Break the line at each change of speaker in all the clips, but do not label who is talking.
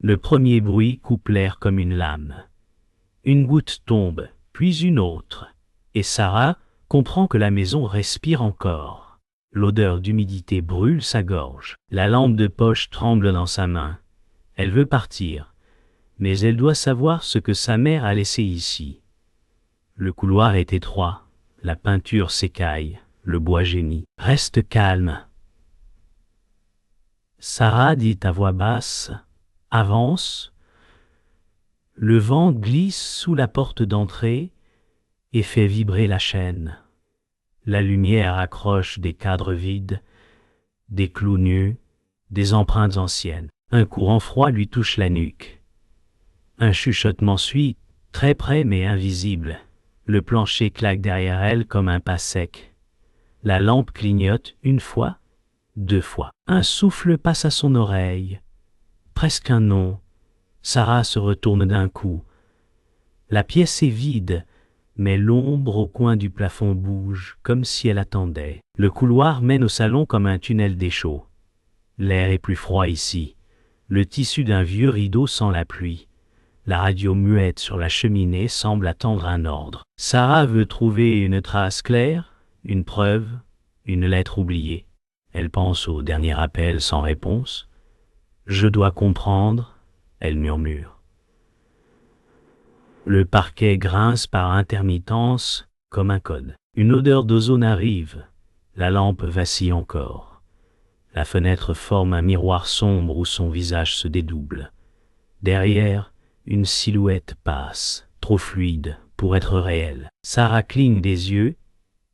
Le premier bruit coupe l'air comme une lame. Une goutte tombe, puis une autre, et Sarah comprend que la maison respire encore. L'odeur d'humidité brûle sa gorge. La lampe de poche tremble dans sa main. Elle veut partir, mais elle doit savoir ce que sa mère a laissé ici. Le couloir est étroit, la peinture s'écaille, le bois gémit. « Reste calme. » Sarah dit à voix basse. « Avance. » Le vent glisse sous la porte d'entrée et fait vibrer la chaîne. La lumière accroche des cadres vides, des clous nus, des empreintes anciennes. Un courant froid lui touche la nuque. Un chuchotement suit, très près mais invisible. Le plancher claque derrière elle comme un pas sec. La lampe clignote une fois, deux fois. Un souffle passe à son oreille. Presque un nom. Sarah se retourne d'un coup. La pièce est vide, mais l'ombre au coin du plafond bouge, comme si elle attendait. Le couloir mène au salon comme un tunnel d'échaud. L'air est plus froid ici. Le tissu d'un vieux rideau sent la pluie. La radio muette sur la cheminée semble attendre un ordre. Sarah veut trouver une trace claire, une preuve, une lettre oubliée. Elle pense au dernier appel sans réponse. « Je dois comprendre », elle murmure. Le parquet grince par intermittence, comme un code. Une odeur d'ozone arrive. La lampe vacille encore. La fenêtre forme un miroir sombre où son visage se dédouble. Derrière, une silhouette passe, trop fluide pour être réelle. Sarah cligne des yeux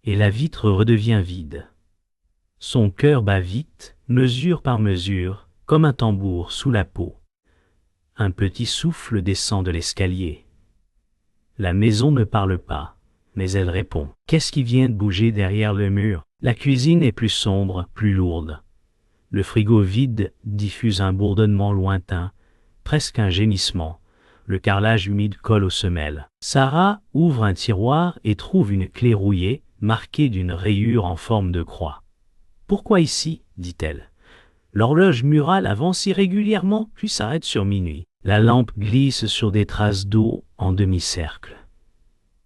et la vitre redevient vide. Son cœur bat vite, mesure par mesure, comme un tambour sous la peau. Un petit souffle descend de l'escalier. La maison ne parle pas, mais elle répond. Qu'est-ce qui vient de bouger derrière le mur? La cuisine est plus sombre, plus lourde. Le frigo vide diffuse un bourdonnement lointain, presque un gémissement. Le carrelage humide colle aux semelles. Sarah ouvre un tiroir et trouve une clé rouillée, marquée d'une rayure en forme de croix. « Pourquoi ici ?» dit-elle. L'horloge murale avance irrégulièrement, puis s'arrête sur minuit. La lampe glisse sur des traces d'eau en demi-cercle.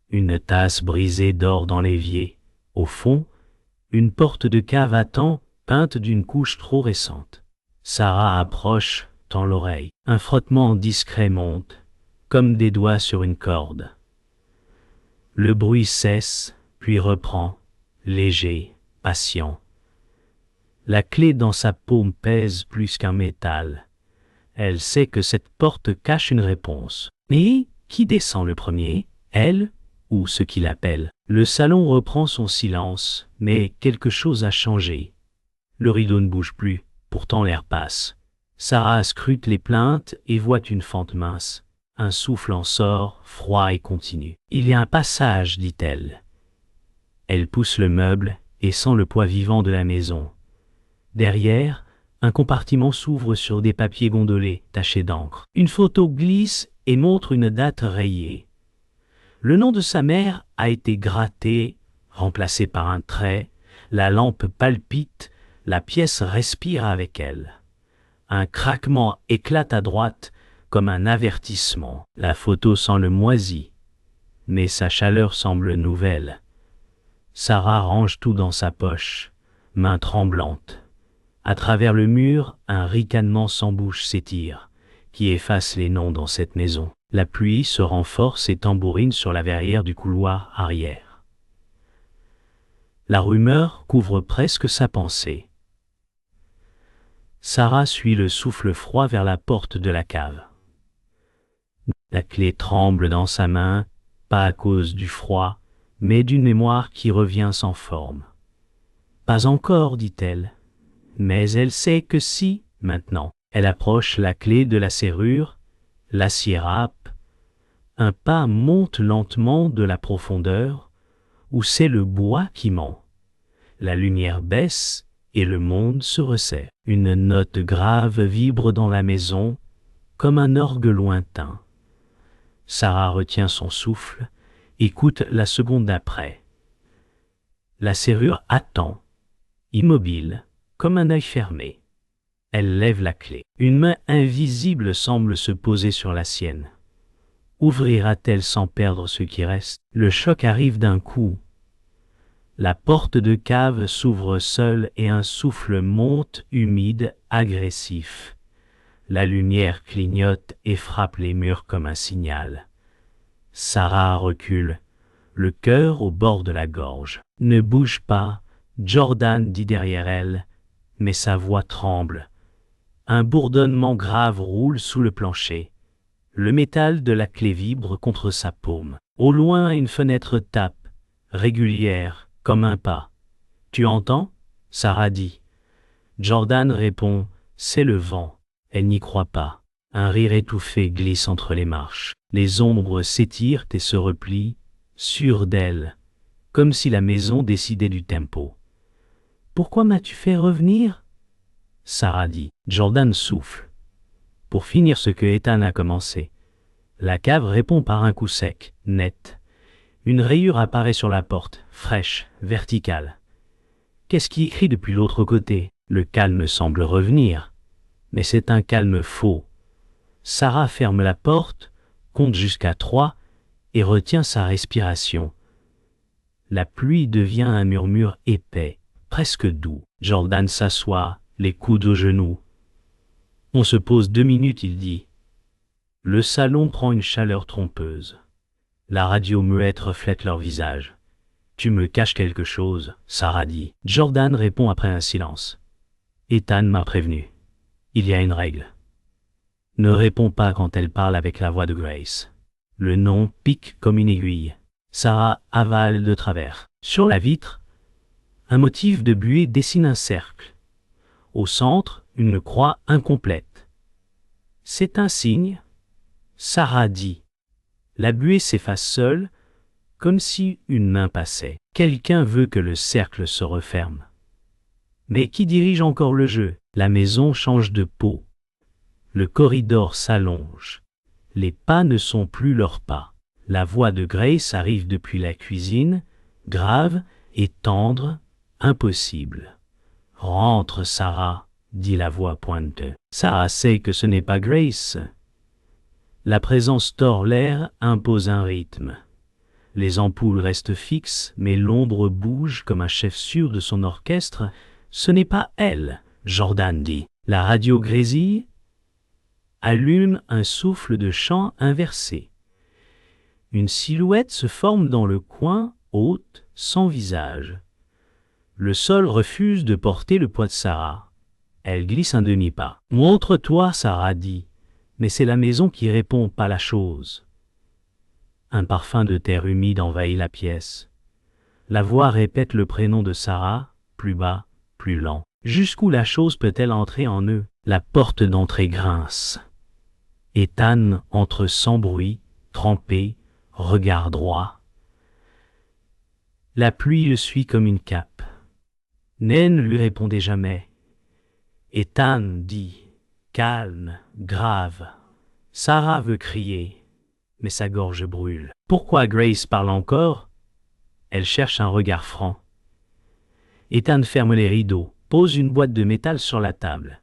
Une tasse brisée dort dans l'évier. Au fond, une porte de cave attend, peinte d'une couche trop récente. Sarah approche, tend l'oreille. Un frottement discret monte, comme des doigts sur une corde. Le bruit cesse, puis reprend, léger, patient. La clé dans sa paume pèse plus qu'un métal. Elle sait que cette porte cache une réponse. Mais qui descend le premier, elle ou ceux qui l'appellent? Le salon reprend son silence, mais quelque chose a changé. Le rideau ne bouge plus, pourtant l'air passe. Sarah scrute les plaintes et voit une fente mince. Un souffle en sort, froid et continu. « Il y a un passage, dit-elle. » Elle pousse le meuble et sent le poids vivant de la maison. Derrière, un compartiment s'ouvre sur des papiers gondolés, tachés d'encre. Une photo glisse et montre une date rayée. Le nom de sa mère a été gratté, remplacé par un trait. La lampe palpite, la pièce respire avec elle. Un craquement éclate à droite, comme un avertissement. La photo sent le moisi, mais sa chaleur semble nouvelle. Sarah range tout dans sa poche, main tremblante. À travers le mur, un ricanement sans bouche s'étire, qui efface les noms dans cette maison. La pluie se renforce et tambourine sur la verrière du couloir arrière. La rumeur couvre presque sa pensée. Sarah suit le souffle froid vers la porte de la cave. La clé tremble dans sa main, pas à cause du froid, mais d'une mémoire qui revient sans forme. « Pas encore, dit-elle. » Mais elle sait que si, maintenant. Elle approche la clé de la serrure, l'acier râpe. Un pas monte lentement de la profondeur, où c'est le bois qui ment. La lumière baisse et le monde se resserre. Une note grave vibre dans la maison, comme un orgue lointain. Sarah retient son souffle, écoute la seconde d'après. La serrure attend, immobile, comme un œil fermé. Elle lève la clé. Une main invisible semble se poser sur la sienne. Ouvrira-t-elle sans perdre ce qui reste? Le choc arrive d'un coup. La porte de cave s'ouvre seule et un souffle monte, humide, agressif. La lumière clignote et frappe les murs comme un signal. Sarah recule, le cœur au bord de la gorge. « Ne bouge pas », Jordan dit derrière elle, mais sa voix tremble. Un bourdonnement grave roule sous le plancher. Le métal de la clé vibre contre sa paume. Au loin, une fenêtre tape, régulière, comme un pas. « Tu entends ?» Sarah dit. Jordan répond, « C'est le vent. » Elle n'y croit pas. Un rire étouffé glisse entre les marches. Les ombres s'étirent et se replient, sûres d'elle, comme si la maison décidait du tempo. « Pourquoi m'as-tu fait revenir ?» Sarah dit. Jordan souffle. Pour finir ce que Ethan a commencé. La cave répond par un coup sec, net. Une rayure apparaît sur la porte, fraîche, verticale. Qu'est-ce qui crie depuis l'autre côté? Le calme semble revenir. Mais c'est un calme faux. Sarah ferme la porte, compte jusqu'à 3 et retient sa respiration. La pluie devient un murmure épais, presque doux. Jordan s'assoit, les coudes aux genoux. On se pose 2 minutes, il dit. Le salon prend une chaleur trompeuse. La radio muette reflète leur visage. « Tu me caches quelque chose ?» Sarah dit. Jordan répond après un silence. « Ethan m'a prévenu. Il y a une règle. Ne réponds pas quand elle parle avec la voix de Grace. » Le nom pique comme une aiguille. Sarah avale de travers. Sur la vitre, un motif de buée dessine un cercle. Au centre, une croix incomplète. C'est un signe. Sarah dit. La buée s'efface seule, comme si une main passait. Quelqu'un veut que le cercle se referme. Mais qui dirige encore le jeu? La maison change de peau. Le corridor s'allonge. Les pas ne sont plus leurs pas. La voix de Grace arrive depuis la cuisine, grave et tendre, impossible. « Rentre, Sarah », dit la voix pointeuse. Sarah sait que ce n'est pas Grace. La présence tord l'air, impose un rythme. Les ampoules restent fixes, mais l'ombre bouge comme un chef sûr de son orchestre. Ce n'est pas elle, Jordan dit. La radio grésille, allume un souffle de chant inversé. Une silhouette se forme dans le coin, haute, sans visage. Le sol refuse de porter le poids de Sarah. Elle glisse un demi-pas. « Montre-toi, Sarah dit. » Mais c'est la maison qui répond, pas la chose. Un parfum de terre humide envahit la pièce. La voix répète le prénom de Sarah, plus bas, plus lent. Jusqu'où la chose peut-elle entrer en eux? La porte d'entrée grince. Ethan entre sans bruit, trempé, regard droit. La pluie le suit comme une cape. Naine lui répondait jamais. Ethan dit, calme, grave. Sarah veut crier, mais sa gorge brûle. Pourquoi Grace parle encore? Elle cherche un regard franc. Ethan ferme les rideaux, pose une boîte de métal sur la table.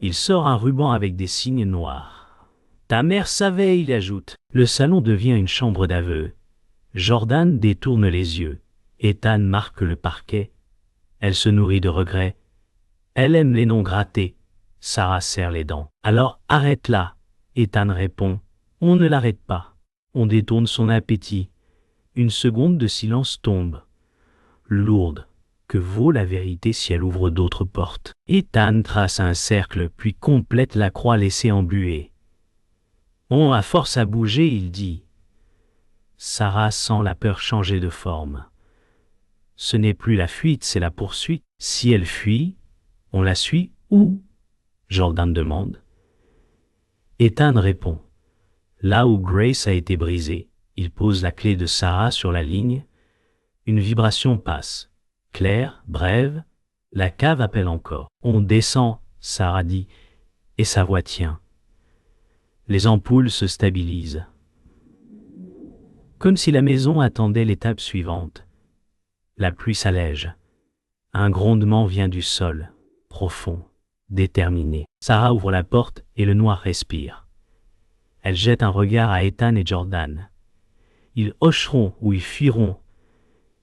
Il sort un ruban avec des signes noirs. Ta mère savait, il ajoute. Le salon devient une chambre d'aveu. Jordan détourne les yeux. Ethan marque le parquet. Elle se nourrit de regrets. Elle aime les noms grattés. Sarah serre les dents. Alors arrête-la. Ethan répond. On ne l'arrête pas. On détourne son appétit. Une seconde de silence tombe. Lourde. Que vaut la vérité si elle ouvre d'autres portes? Ethan trace un cercle puis complète la croix laissée en buée. On a force à bouger, il dit. Sarah sent la peur changer de forme. Ce n'est plus la fuite, c'est la poursuite. Si elle fuit, on la suit où? Jordan demande. Ethan répond. Là où Grace a été brisée, il pose la clé de Sarah sur la ligne. Une vibration passe. Claire, brève, la cave appelle encore. On descend, Sarah dit, et sa voix tient. Les ampoules se stabilisent. Comme si la maison attendait l'étape suivante. La pluie s'allège. Un grondement vient du sol, profond. déterminée. Sarah ouvre la porte et le noir respire. Elle jette un regard à Ethan et Jordan. Ils hocheront ou ils fuiront.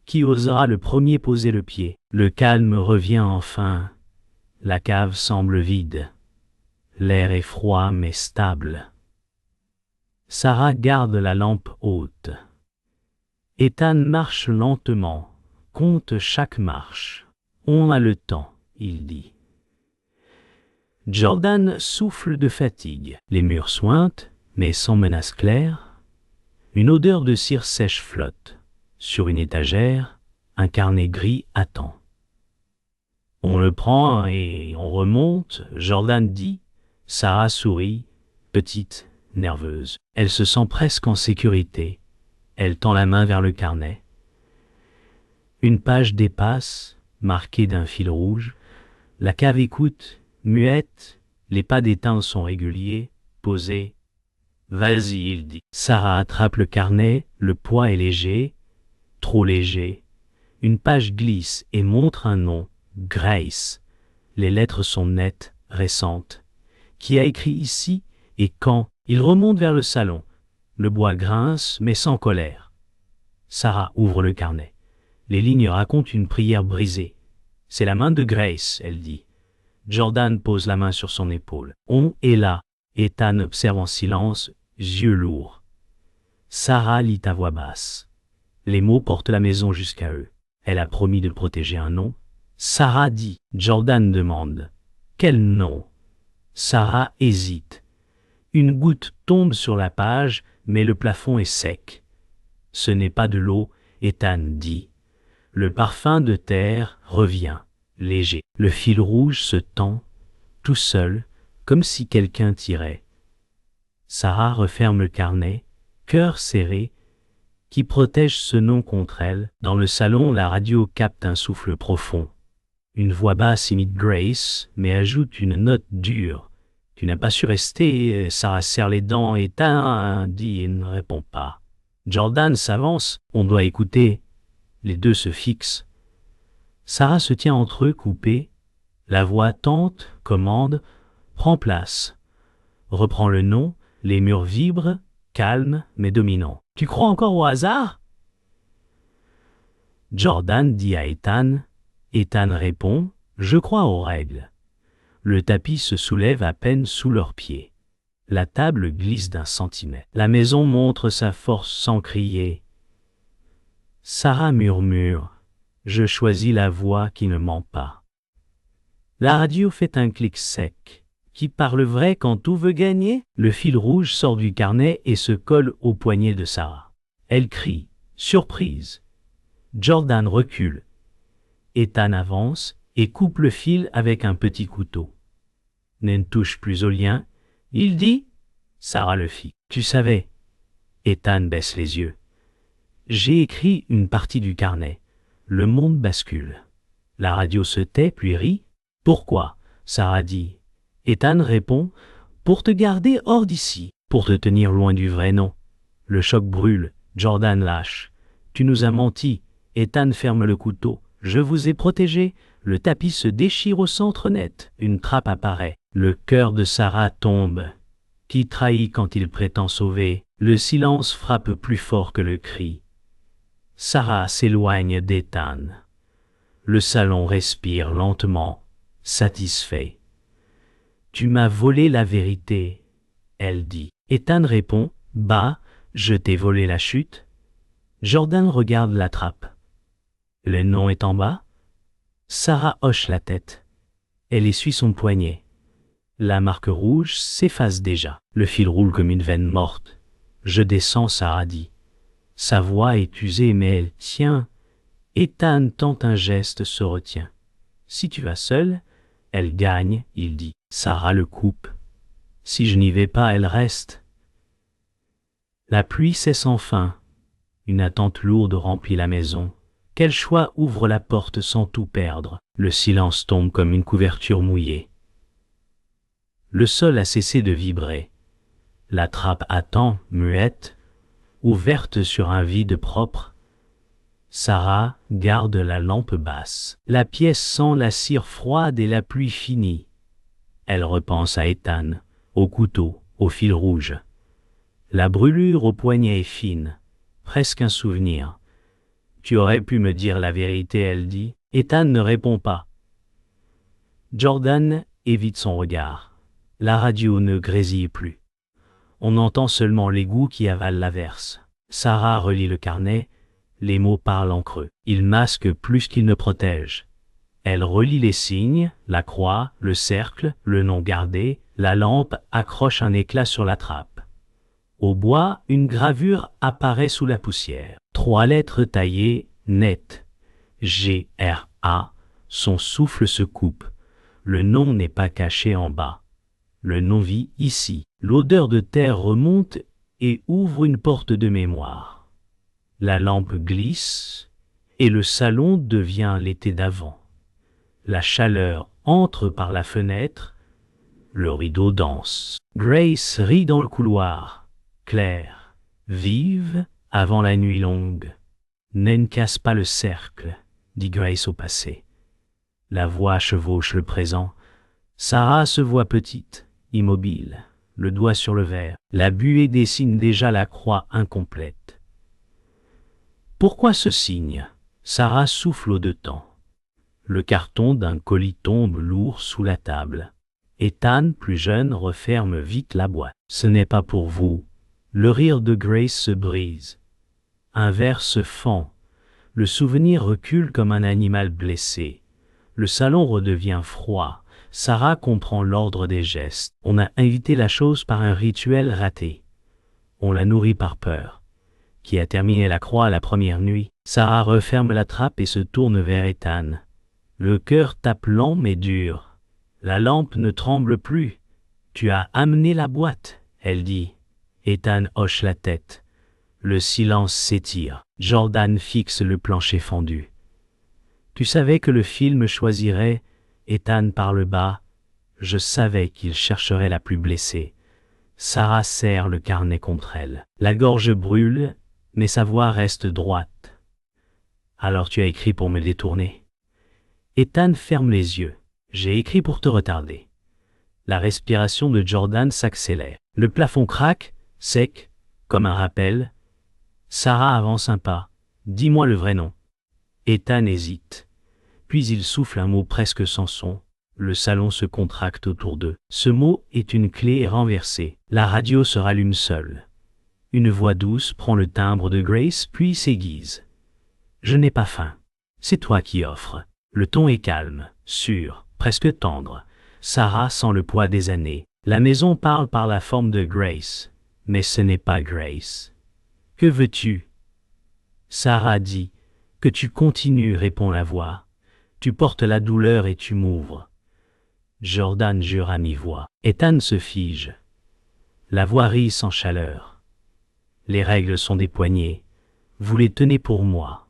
Qui osera le premier poser le pied? Le calme revient enfin. La cave semble vide. L'air est froid mais stable. Sarah garde la lampe haute. Ethan marche lentement, compte chaque marche. On a le temps, il dit. Jordan souffle de fatigue. Les murs suintent, mais sans menace claire. Une odeur de cire sèche flotte. Sur une étagère, un carnet gris attend. On le prend et on remonte, Jordan dit. Sarah sourit, petite, nerveuse. Elle se sent presque en sécurité. Elle tend la main vers le carnet. Une page dépasse, marquée d'un fil rouge. La cave écoute, muette. Les pas d'Ethan sont réguliers, posés. Vas-y, il dit. Sarah attrape le carnet, le poids est léger, trop léger. Une page glisse et montre un nom, Grace. Les lettres sont nettes, récentes. Qui a écrit ici et quand? Il remonte vers le salon. Le bois grince, mais sans colère. Sarah ouvre le carnet. Les lignes racontent une prière brisée. C'est la main de Grace, elle dit. Jordan pose la main sur son épaule. On est là. Ethan observe en silence, yeux lourds. Sarah lit à voix basse. Les mots portent la maison jusqu'à eux. Elle a promis de protéger un nom. Sarah dit. Jordan demande. Quel nom? Sarah hésite. Une goutte tombe sur la page, mais le plafond est sec. Ce n'est pas de l'eau, Ethan dit. Le parfum de terre revient, léger. Le fil rouge se tend, tout seul, comme si quelqu'un tirait. Sarah referme le carnet, cœur serré, qui protège ce nom contre elle. Dans le salon, la radio capte un souffle profond. Une voix basse imite Grace, mais ajoute une note dure. Tu n'as pas su rester, Sarah serre les dents, Ethan dit et ne répond pas. Jordan s'avance, on doit écouter. Les deux se fixent. Sarah se tient entre eux, coupée. La voix tente, commande, prend place. Reprend le nom, les murs vibrent, calmes mais dominants. Tu crois encore au hasard? Jordan dit à Ethan. Ethan répond, je crois aux règles. Le tapis se soulève à peine sous leurs pieds. La table glisse d'un centimètre. La maison montre sa force sans crier. Sarah murmure, je choisis la voix qui ne ment pas. La radio fait un clic sec. Qui parle vrai quand tout veut gagner? Le fil rouge sort du carnet et se colle au poignet de Sarah. Elle crie, surprise. Jordan recule. Ethan avance et coupe le fil avec un petit couteau. Ne touche plus au lien, il dit. Sarah le fit. Tu savais. Ethan baisse les yeux. J'ai écrit une partie du carnet. Le monde bascule. La radio se tait puis rit. Pourquoi? Sarah dit. Ethan répond. Pour te garder hors d'ici. Pour te tenir loin du vrai nom. Le choc brûle. Jordan lâche. Tu nous as menti. Ethan ferme le couteau. Je vous ai protégé. Le tapis se déchire au centre net. Une trappe apparaît. Le cœur de Sarah tombe. Qui trahit quand il prétend sauver? Le silence frappe plus fort que le cri. Sarah s'éloigne d'Ethan. Le salon respire lentement, satisfait. Tu m'as volé la vérité, elle dit. Ethan répond, bah, je t'ai volé la chute. Jordan regarde la trappe. Le nom est en bas? Sarah hoche la tête. Elle essuie son poignet. La marque rouge s'efface déjà. Le fil roule comme une veine morte. Je descends, Sarah dit. Sa voix est usée, mais elle tient. Ethan tente un geste, se retient. Si tu vas seule, elle gagne, il dit. Sarah le coupe. Si je n'y vais pas, elle reste. La pluie cesse enfin. Une attente lourde remplit la maison. Quel choix ouvre la porte sans tout perdre? Le silence tombe comme une couverture mouillée. Le sol a cessé de vibrer. La trappe attend, muette, ouverte sur un vide propre. Sarah garde la lampe basse. La pièce sent la cire froide et la pluie finie. Elle repense à Ethan, au couteau, au fil rouge. La brûlure au poignet est fine, presque un souvenir. Tu aurais pu me dire la vérité, elle dit. Ethan ne répond pas. Jordan évite son regard. La radio ne grésille plus. On entend seulement l'égout qui avale l'averse. Sarah relit le carnet, les mots parlent en creux. Ils masquent plus qu'ils ne protègent. Elle relit les signes, la croix, le cercle, le nom gardé, la lampe accroche un éclat sur la trappe. Au bois, une gravure apparaît sous la poussière. 3 lettres taillées, nettes. G-R-A, son souffle se coupe. Le nom n'est pas caché en bas. Le nom vit ici. L'odeur de terre remonte et ouvre une porte de mémoire. La lampe glisse et le salon devient l'été d'avant. La chaleur entre par la fenêtre, le rideau danse. Grace rit dans le couloir, claire, vive, avant la nuit longue. Ne casse pas le cercle, dit Grace au passé. La voix chevauche le présent. Sarah se voit petite, immobile, le doigt sur le verre. La buée dessine déjà la croix incomplète. Pourquoi ce signe? Sarah souffle au deux-temps. Le carton d'un colis tombe lourd sous la table. Ethan, plus jeune, referme vite la boîte. Ce n'est pas pour vous. Le rire de Grace se brise. Un verre se fend. Le souvenir recule comme un animal blessé. Le salon redevient froid. Sarah comprend l'ordre des gestes. On a invité la chose par un rituel raté. On la nourrit par peur. Qui a terminé la croix la première nuit? Sarah referme la trappe et se tourne vers Ethan. Le cœur tape lent mais dur. La lampe ne tremble plus. Tu as amené la boîte, elle dit. Ethan hoche la tête. Le silence s'étire. Jordan fixe le plancher fendu. Tu savais que le film choisirait, Ethan parle bas. Je savais qu'il chercherait la plus blessée. Sarah serre le carnet contre elle. La gorge brûle, mais sa voix reste droite. Alors tu as écrit pour me détourner. Ethan ferme les yeux. J'ai écrit pour te retarder. La respiration de Jordan s'accélère. Le plafond craque, sec, comme un rappel. Sarah avance un pas. Dis-moi le vrai nom. Ethan hésite. Puis il souffle un mot presque sans son. Le salon se contracte autour d'eux. Ce mot est une clé renversée. La radio se rallume seule. Une voix douce prend le timbre de Grace puis s'aiguise. Je n'ai pas faim. C'est toi qui offres. Le ton est calme, sûr, presque tendre. Sarah sent le poids des années. La maison parle par la forme de Grace. Mais ce n'est pas Grace. Que veux-tu? Sarah dit. Que tu continues, répond la voix. Tu portes la douleur et tu m'ouvres. Jordan jure à mi-voix. Ethan se fige. La voix rit sans chaleur. Les règles sont des poignées. Vous les tenez pour moi.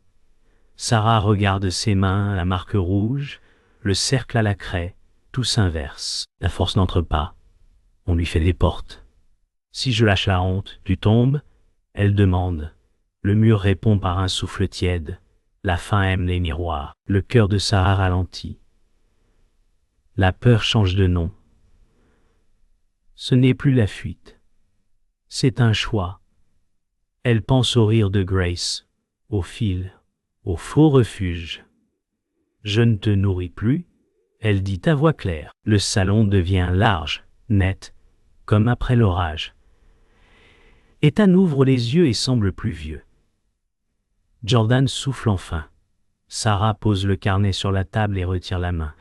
Sarah regarde ses mains, la marque rouge, le cercle à la craie, tout s'inverse. La force n'entre pas. On lui fait des portes. Si je lâche la honte, tu tombes? Elle demande. Le mur répond par un souffle tiède. La faim aime les miroirs. Le cœur de Sarah ralentit. La peur change de nom. Ce n'est plus la fuite. C'est un choix. Elle pense au rire de Grace, au fil, au faux refuge. Je ne te nourris plus, elle dit à voix claire. Le salon devient large, net, comme après l'orage. Ethan ouvre les yeux et semble plus vieux. Jordan souffle enfin. Sarah pose le carnet sur la table et retire la main.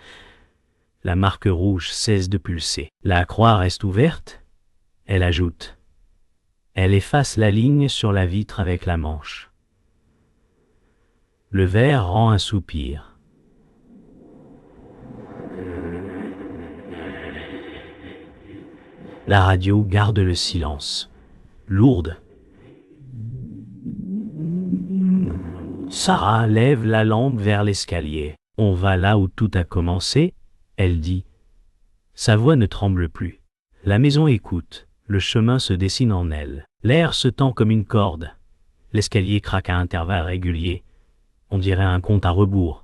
La marque rouge cesse de pulser. La croix reste ouverte. Elle ajoute. Elle efface la ligne sur la vitre avec la manche. Le verre rend un soupir. La radio garde le silence. Lourde. Sarah lève la lampe vers l'escalier. On va là où tout a commencé, elle dit. Sa voix ne tremble plus. La maison écoute. Le chemin se dessine en elle. L'air se tend comme une corde. L'escalier craque à intervalles réguliers. On dirait un compte à rebours.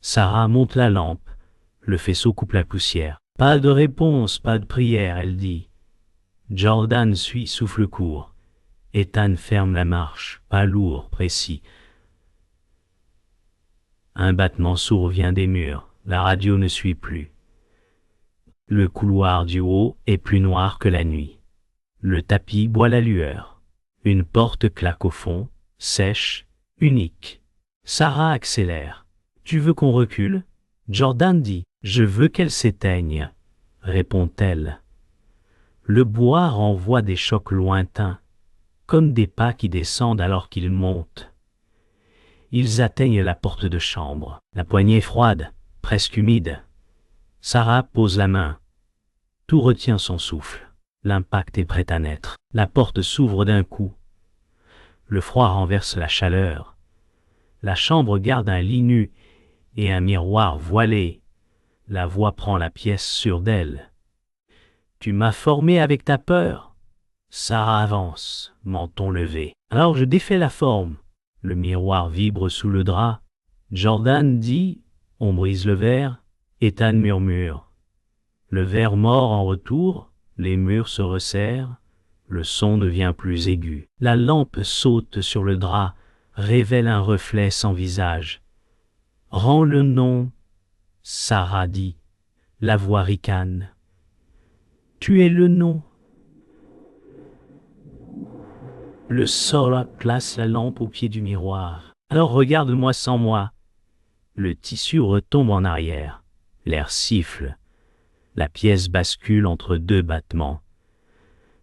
Sarah monte la lampe. Le faisceau coupe la poussière. Pas de réponse, pas de prière, elle dit. Jordan suit, souffle court. Ethan ferme la marche, pas lourd, précis. Un battement sourd vient des murs, la radio ne suit plus. Le couloir du haut est plus noir que la nuit. Le tapis boit la lueur. Une porte claque au fond, sèche, unique. Sarah accélère. Tu veux qu'on recule? Jordan dit. Je veux qu'elle s'éteigne, répond-elle. Le bois renvoie des chocs lointains, comme des pas qui descendent alors qu'ils montent. Ils atteignent la porte de chambre. La poignée est froide, presque humide. Sarah pose la main. Tout retient son souffle. L'impact est prêt à naître. La porte s'ouvre d'un coup. Le froid renverse la chaleur. La chambre garde un lit nu et un miroir voilé. La voix prend la pièce sûre d'elle. Tu m'as formé avec ta peur. Sarah avance, menton levé. Alors je défais la forme. Le miroir vibre sous le drap. Jordan dit, on brise le verre. Ethan murmure. Le verre mord en retour, les murs se resserrent, le son devient plus aigu. La lampe saute sur le drap, révèle un reflet sans visage. Rends le nom, Sarah dit. La voix ricane. Tu es le nom. Le sol place la lampe au pied du miroir. Alors regarde-moi sans moi. Le tissu retombe en arrière. L'air siffle. La pièce bascule entre deux battements.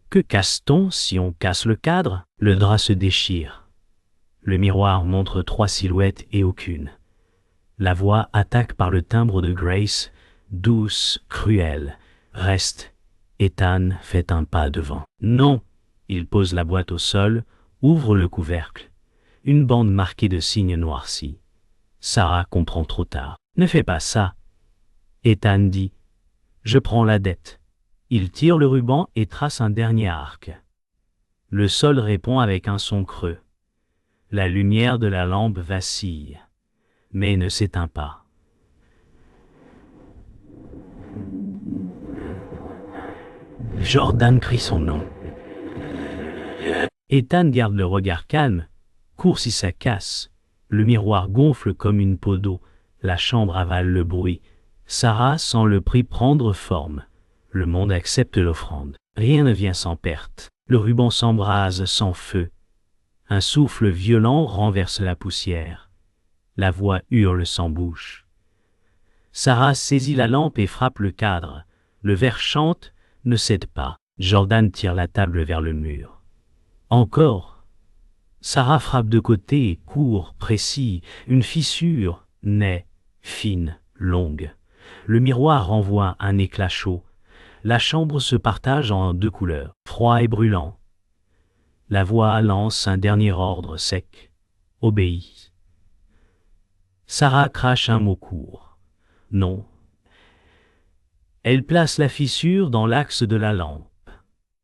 Que casse-t-on si on casse le cadre? Le drap se déchire. Le miroir montre 3 silhouettes et aucune. La voix attaque par le timbre de Grace, douce, cruelle. Reste. Ethan fait un pas devant. Non. Il pose la boîte au sol, ouvre le couvercle. Une bande marquée de signes noircis. Sarah comprend trop tard. Ne fais pas ça. Ethan dit. Je prends la dette. Il tire le ruban et trace un dernier arc. Le sol répond avec un son creux. La lumière de la lampe vacille, mais ne s'éteint pas. Jordan crie son nom. Ethan garde le regard calme, court si ça casse. Le miroir gonfle comme une peau d'eau. La chambre avale le bruit. Sarah sent le prix prendre forme. Le monde accepte l'offrande. Rien ne vient sans perte. Le ruban s'embrase sans feu. Un souffle violent renverse la poussière. La voix hurle sans bouche. Sarah saisit la lampe et frappe le cadre. Le verre chante, ne cède pas. Jordan tire la table vers le mur. Encore. Sarah frappe de côté, court, précis. Une fissure naît, fine, longue. Le miroir renvoie un éclat chaud. La chambre se partage en 2 couleurs, froid et brûlant. La voix lance un dernier ordre sec. Obéis. Sarah crache un mot court. Non. Elle place la fissure dans l'axe de la lampe.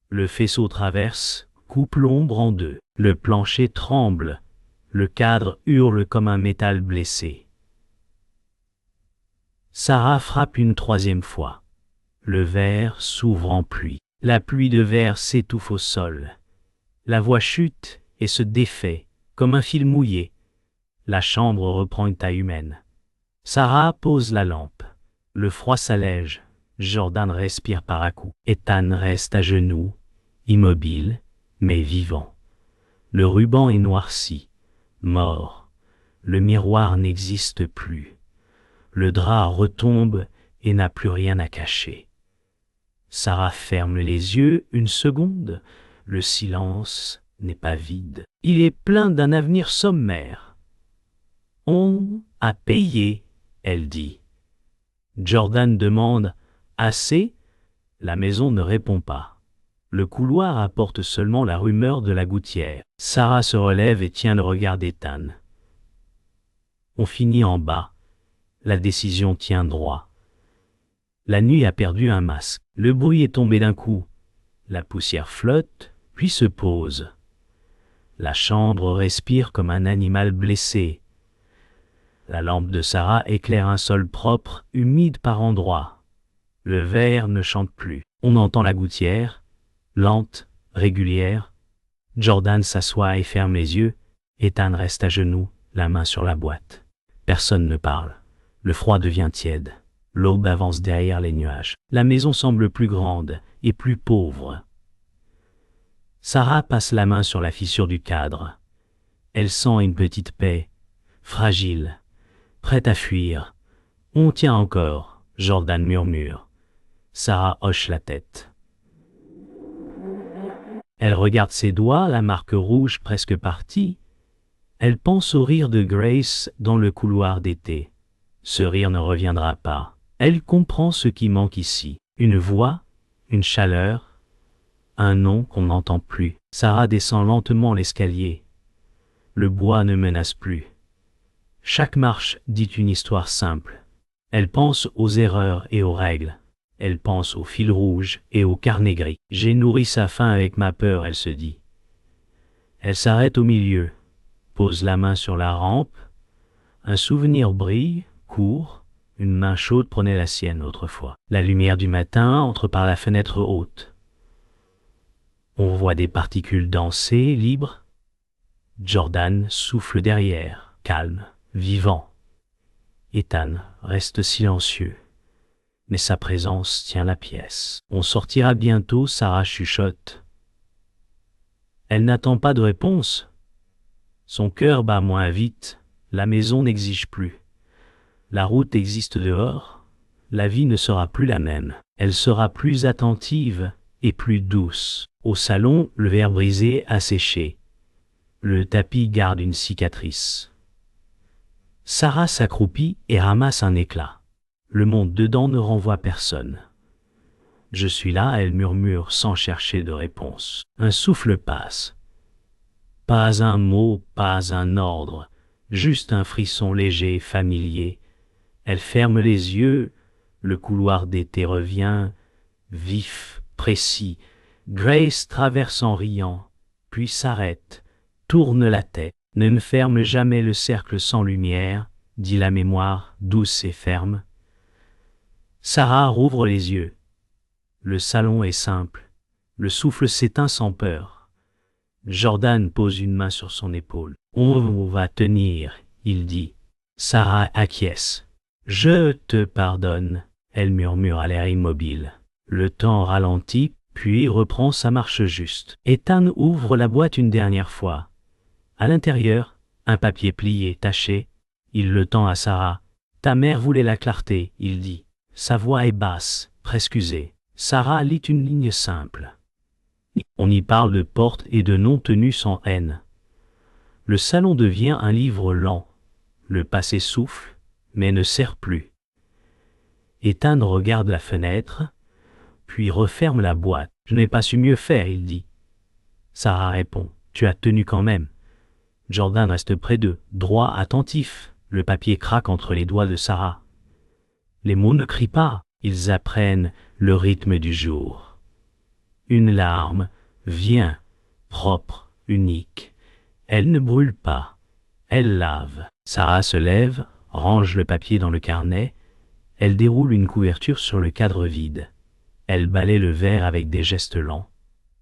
Le faisceau traverse, coupe l'ombre en 2. Le plancher tremble. Le cadre hurle comme un métal blessé. Sarah frappe une 3e fois. Le verre s'ouvre en pluie. La pluie de verre s'étouffe au sol. La voix chute et se défait, comme un fil mouillé. La chambre reprend une taille humaine. Sarah pose la lampe. Le froid s'allège. Jordan respire par à-coups. Ethan reste à genoux, immobile, mais vivant. Le ruban est noirci, mort. Le miroir n'existe plus. Le drap retombe et n'a plus rien à cacher. Sarah ferme les yeux 1 seconde. Le silence n'est pas vide. Il est plein d'un avenir sommaire. On a payé, elle dit. Jordan demande « Assez ?» La maison ne répond pas. Le couloir apporte seulement la rumeur de la gouttière. Sarah se relève et tient le regard d'Ethan. On finit en bas. La décision tient droit. La nuit a perdu un masque. Le bruit est tombé d'un coup. La poussière flotte, puis se pose. La chambre respire comme un animal blessé. La lampe de Sarah éclaire un sol propre, humide par endroits. Le verre ne chante plus. On entend la gouttière, lente, régulière. Jordan s'assoit et ferme les yeux. Ethan reste à genoux, la main sur la boîte. Personne ne parle. Le froid devient tiède. L'aube avance derrière les nuages. La maison semble plus grande et plus pauvre. Sarah passe la main sur la fissure du cadre. Elle sent une petite paix, fragile, prête à fuir. On tient encore, Jordan murmure. Sarah hoche la tête. Elle regarde ses doigts, la marque rouge presque partie. Elle pense au rire de Grace dans le couloir d'été. Ce rire ne reviendra pas. Elle comprend ce qui manque ici. Une voix, une chaleur, un nom qu'on n'entend plus. Sarah descend lentement l'escalier. Le bois ne menace plus. Chaque marche dit une histoire simple. Elle pense aux erreurs et aux règles. Elle pense au fil rouge et au carnet gris. J'ai nourri sa faim avec ma peur, elle se dit. Elle s'arrête au milieu, pose la main sur la rampe. Un souvenir brille, court. Une main chaude prenait la sienne autrefois. La lumière du matin entre par la fenêtre haute. On voit des particules danser, libres. Jordan souffle derrière, calme, vivant. Ethan reste silencieux. Mais sa présence tient la pièce. On sortira bientôt, Sarah chuchote. Elle n'attend pas de réponse. Son cœur bat moins vite. La maison n'exige plus. La route existe dehors. La vie ne sera plus la même. Elle sera plus attentive et plus douce. Au salon, le verre brisé a séché. Le tapis garde une cicatrice. Sarah s'accroupit et ramasse un éclat. Le monde dedans ne renvoie personne. Je suis là, elle murmure sans chercher de réponse. Un souffle passe. Pas un mot, pas un ordre, juste un frisson léger, familier. Elle ferme les yeux, le couloir d'été revient, vif, précis. Grace traverse en riant, puis s'arrête, tourne la tête. Ne me ferme jamais le cercle sans lumière, dit la mémoire, douce et ferme. Sarah rouvre les yeux. Le salon est simple. Le souffle s'éteint sans peur. Jordan pose une main sur son épaule. On va tenir, il dit. Sarah acquiesce. Je te pardonne, elle murmure à l'air immobile. Le temps ralentit, puis reprend sa marche juste. Ethan ouvre la boîte une dernière fois. À l'intérieur, un papier plié, taché. Il le tend à Sarah. Ta mère voulait la clarté, il dit. Sa voix est basse, presque usée. Sarah lit une ligne simple. On y parle de portes et de noms tenus sans haine. Le salon devient un livre lent. Le passé souffle, mais ne serre plus. Ethan regarde la fenêtre, puis referme la boîte. Je n'ai pas su mieux faire, il dit. Sarah répond. Tu as tenu quand même. Jordan reste près d'eux, droit, attentif. Le papier craque entre les doigts de Sarah. Les mots ne crient pas, ils apprennent le rythme du jour. Une larme vient, propre, unique. Elle ne brûle pas, elle lave. Sarah se lève, range le papier dans le carnet. Elle déroule une couverture sur le cadre vide. Elle balaie le verre avec des gestes lents.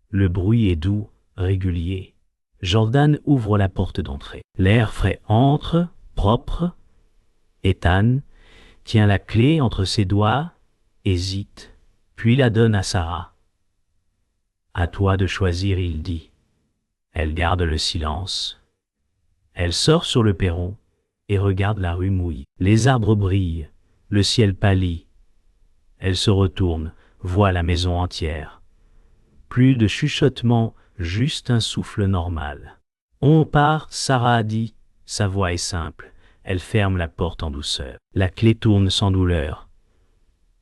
Le bruit est doux, régulier. Jordan ouvre la porte d'entrée. L'air frais entre, propre. Ethan tient la clé entre ses doigts, hésite, puis la donne à Sarah. À toi de choisir, il dit. Elle garde le silence. Elle sort sur le perron et regarde la rue mouillée. Les arbres brillent, le ciel pâlit. Elle se retourne, voit la maison entière. Plus de chuchotement, juste un souffle normal. On part, Sarah a dit. Sa voix est simple. Elle ferme la porte en douceur. La clé tourne sans douleur.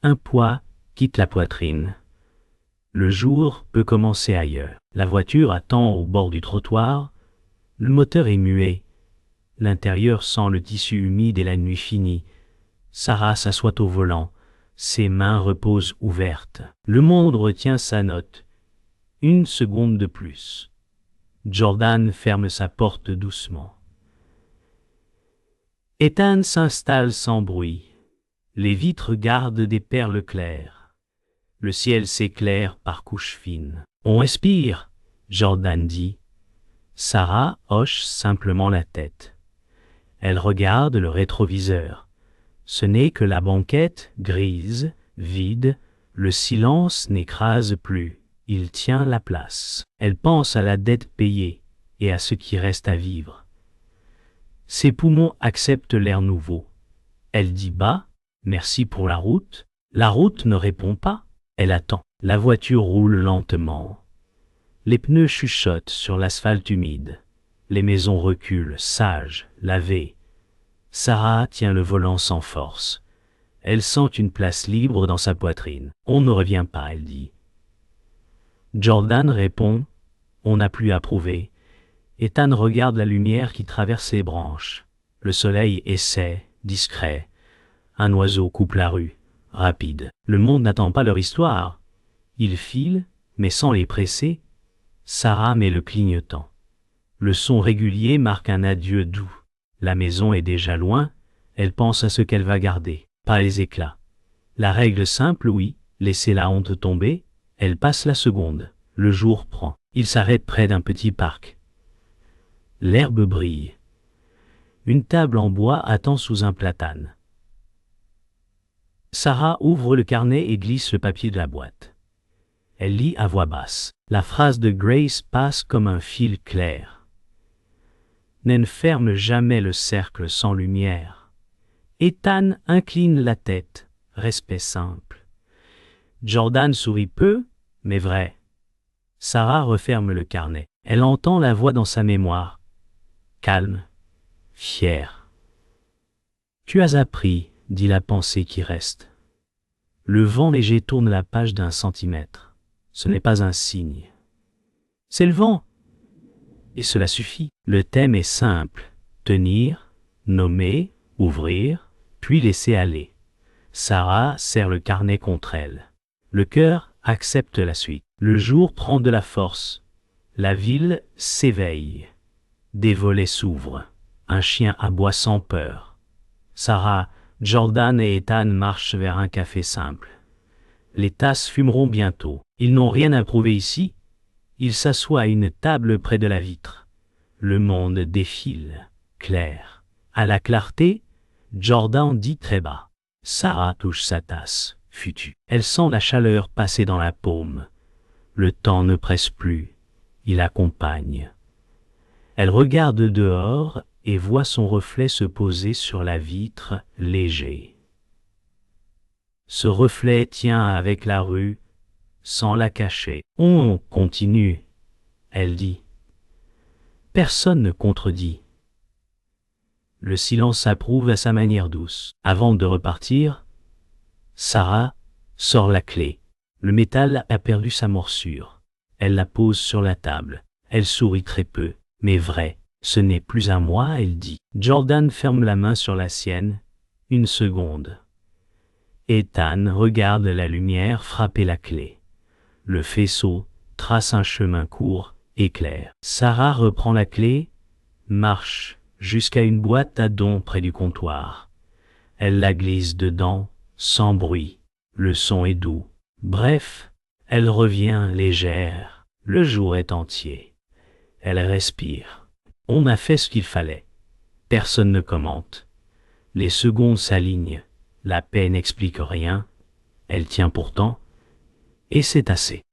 Un poids quitte la poitrine. Le jour peut commencer ailleurs. La voiture attend au bord du trottoir. Le moteur est muet. L'intérieur sent le tissu humide et la nuit finie. Sarah s'assoit au volant. Ses mains reposent ouvertes. Le monde retient sa note. Une seconde de plus. Jordan ferme sa porte doucement. Ethan s'installe sans bruit. Les vitres gardent des perles claires. Le ciel s'éclaire par couches fines. On respire, Jordan dit. Sarah hoche simplement la tête. Elle regarde le rétroviseur. Ce n'est que la banquette, grise, vide, le silence n'écrase plus, il tient la place. Elle pense à la dette payée et à ce qui reste à vivre. Ses poumons acceptent l'air nouveau. Elle dit bas, merci pour la route. La route ne répond pas, elle attend. La voiture roule lentement. Les pneus chuchotent sur l'asphalte humide. Les maisons reculent, sages, lavées. Sarah tient le volant sans force. Elle sent une place libre dans sa poitrine. On ne revient pas, elle dit. Jordan répond, on n'a plus à prouver. Ethan regarde la lumière qui traverse les branches. Le soleil essaie, discret. Un oiseau coupe la rue, rapide. Le monde n'attend pas leur histoire. Ils filent, mais sans les presser. Sarah met le clignotant. Le son régulier marque un adieu doux. La maison est déjà loin, elle pense à ce qu'elle va garder, pas les éclats. La règle simple, oui, laisser la honte tomber, elle passe la seconde. Le jour prend. Il s'arrête près d'un petit parc. L'herbe brille. Une table en bois attend sous un platane. Sarah ouvre le carnet et glisse le papier de la boîte. Elle lit à voix basse. La phrase de Grace passe comme un fil clair. Ne ferme jamais le cercle sans lumière. Ethan incline la tête, respect simple. Jordan sourit peu, mais vrai. Sarah referme le carnet. Elle entend la voix dans sa mémoire. Calme, fière. Tu as appris, dit la pensée qui reste. Le vent léger tourne la page d'un centimètre. Ce n'est pas un signe. C'est le vent. Et cela suffit. Le thème est simple. Tenir, nommer, ouvrir, puis laisser aller. Sarah serre le carnet contre elle. Le cœur accepte la suite. Le jour prend de la force. La ville s'éveille. Des volets s'ouvrent. Un chien aboie sans peur. Sarah, Jordan et Ethan marchent vers un café simple. Les tasses fumeront bientôt. Ils n'ont rien à prouver ici. Ils s'assoient à une table près de la vitre. Le monde défile, clair. À la clarté, Jordan dit très bas. Sarah touche sa tasse, futue. Elle sent la chaleur passer dans la paume. Le temps ne presse plus. Il accompagne. Elle regarde dehors et voit son reflet se poser sur la vitre, léger. Ce reflet tient avec la rue, sans la cacher. On continue, elle dit. Personne ne contredit. Le silence approuve à sa manière douce. Avant de repartir, Sarah sort la clé. Le métal a perdu sa morsure. Elle la pose sur la table. Elle sourit très peu, mais vrai. Ce n'est plus à moi, elle dit. Jordan ferme la main sur la sienne. Une seconde. Ethan regarde la lumière frapper la clé. Le faisceau trace un chemin court, éclair. Sarah reprend la clé, marche jusqu'à une boîte à dons près du comptoir. Elle la glisse dedans, sans bruit. Le son est doux. Bref, elle revient légère. Le jour est entier. Elle respire. On a fait ce qu'il fallait. Personne ne commente. Les secondes s'alignent. La paix n'explique rien. Elle tient pourtant. Et c'est assez.